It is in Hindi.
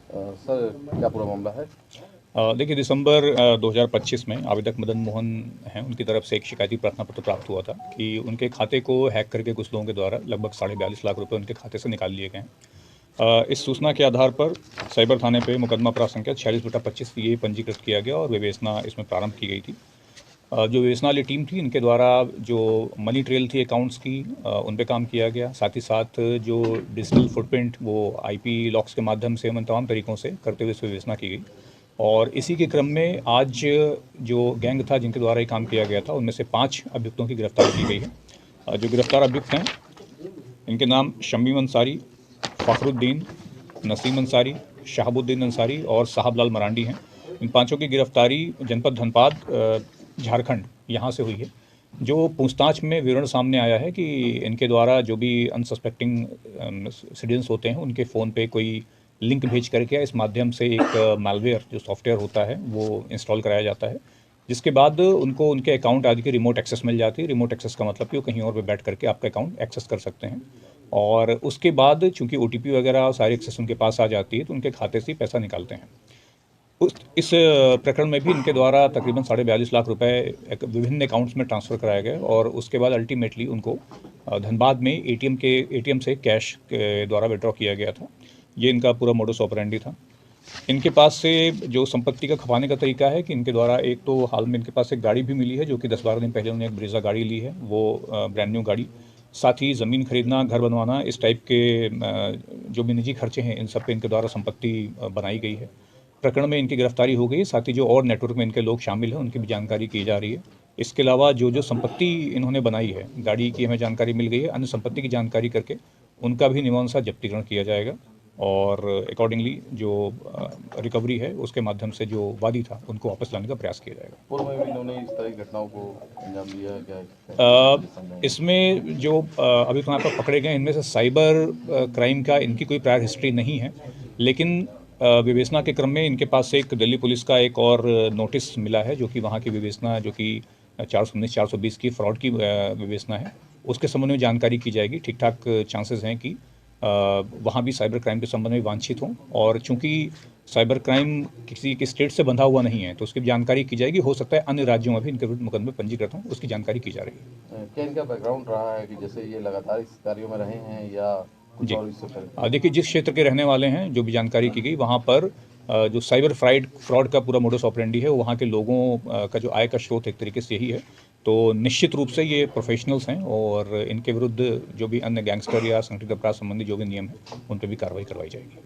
सर, क्या पूरा मामला है? देखिए, दिसंबर 2025 में आवेदक मदन मोहन हैं, उनकी तरफ से एक शिकायती प्रार्थना पत्र प्राप्त हुआ था कि उनके खाते को हैक करके कुछ लोगों के द्वारा लगभग 42.5 लाख रुपए उनके खाते से निकाल लिए गए हैं। इस सूचना के आधार पर साइबर थाने पे मुकदमा अपराध संख्या 46/25 ये पंजीकृत किया गया और विवेचना इसमें प्रारंभ की गई थी। जो विवेचना वाली टीम थी, इनके द्वारा जो मनी ट्रेल थी अकाउंट्स की, उन पे काम किया गया। साथ ही साथ जो डिजिटल फुटप्रिंट वो आईपी लॉक्स के माध्यम से उन तमाम तरीकों से करते हुए इसमें विवेचना की गई। और इसी के क्रम में आज जो गैंग था जिनके द्वारा ये काम किया गया था, उनमें से 5 अभियुक्तों की गिरफ्तारी की गई है। जो गिरफ्तार अभियुक्त हैं, इनके नाम शमीम अंसारी, फ़खरुद्दीन, नसीम अंसारी, शहाबुद्दीन अंसारी और साहब लाल मरांडी हैं। इन पांचों की गिरफ्तारी जनपद धनबाद, झारखंड, यहाँ से हुई है। जो पूछताछ में विवरण सामने आया है कि इनके द्वारा जो भी अनसस्पेक्टिंग सिटीजन्स होते हैं, उनके फ़ोन पे कोई लिंक भेज करके इस माध्यम से एक मालवेयर जो सॉफ्टवेयर होता है वो इंस्टॉल कराया जाता है, जिसके बाद उनको उनके अकाउंट आदि की रिमोट एक्सेस मिल जाती है। रिमोट एक्सेस का मतलब कि वो कहीं और पे बैठ करके आपका अकाउंट एक्सेस कर सकते हैं। और उसके बाद चूंकि ओटीपी वगैरह सारी एक्सेस उनके पास आ जाती है, तो उनके खाते से ही पैसा निकालते हैं। इस प्रकरण में भी इनके द्वारा तकरीबन 42.5 लाख रुपए विभिन्न अकाउंट्स में ट्रांसफ़र कराए गए और उसके बाद अल्टीमेटली उनको धनबाद में एटीएम से कैश के द्वारा विड्रॉ किया गया था। ये इनका पूरा मोडस ऑपरेंडी था। इनके पास से जो संपत्ति का खपाने का तरीका है कि इनके द्वारा एक तो हाल में इनके पास एक गाड़ी भी मिली है, जो कि 10-12 दिन पहले उन्होंने एक ब्रीज़ा गाड़ी ली है, वो ब्रांड न्यू गाड़ी। साथ ही ज़मीन खरीदना, घर बनवाना, इस टाइप के जो भी निजी खर्चे हैं, इन सब पे इनके द्वारा संपत्ति बनाई गई है। प्रकरण में इनकी गिरफ्तारी हो गई। साथ ही जो और नेटवर्क में इनके लोग शामिल हैं, उनकी भी जानकारी की जा रही है। इसके अलावा जो जो संपत्ति इन्होंने बनाई है, गाड़ी की हमें जानकारी मिल गई है, अन्य संपत्ति की जानकारी करके उनका भी नियमानुसार जब्तीकरण किया जाएगा और अकॉर्डिंगली जो रिकवरी है उसके माध्यम से जो वादी था उनको वापस लाने का प्रयास किया जाएगा। पूर्व में भी इन्होंने इस तरह की घटनाओं को अंजाम दिया है क्या? इसमें जो अभी तो यहाँ पर पकड़े गए, इनमें से साइबर क्राइम का इनकी कोई प्रायर हिस्ट्री नहीं है, लेकिन विवेचना के क्रम में इनके पास से एक दिल्ली पुलिस का एक और नोटिस मिला है, जो कि वहाँ की विवेचना, जो कि 419-420 की फ्रॉड की विवेचना है, उसके संबंध में जानकारी की जाएगी। ठीक ठाक चांसेस हैं कि वहाँ भी साइबर क्राइम के संबंध में वांछित हों, और चूंकि साइबर क्राइम किसी के स्टेट से बंधा हुआ नहीं है, तो उसकी जानकारी की जाएगी। हो सकता है अन्य राज्यों में भी इनके विरुद्ध मुकदमे पंजीकृत हों, उसकी जानकारी की जा रही है। क्या इनका बैकग्राउंड रहा है कि जैसे ये लगातार इस कार्यों में रहे हैं या कुछ जी, और इससे पहले? देखिए, जिस क्षेत्र के रहने वाले हैं, जो भी जानकारी की गई, वहाँ पर जो साइबर फ्रॉड का पूरा मोडस ऑपरेंडी है, वो वहाँ के लोगों का जो आय का स्रोत एक तरीके से यही है। तो निश्चित रूप से ये प्रोफेशनल्स हैं और इनके विरुद्ध जो भी अन्य गैंगस्टर या संगठित अपराध संबंधी जो भी नियम है, उन पर भी कार्रवाई करवाई जाएगी।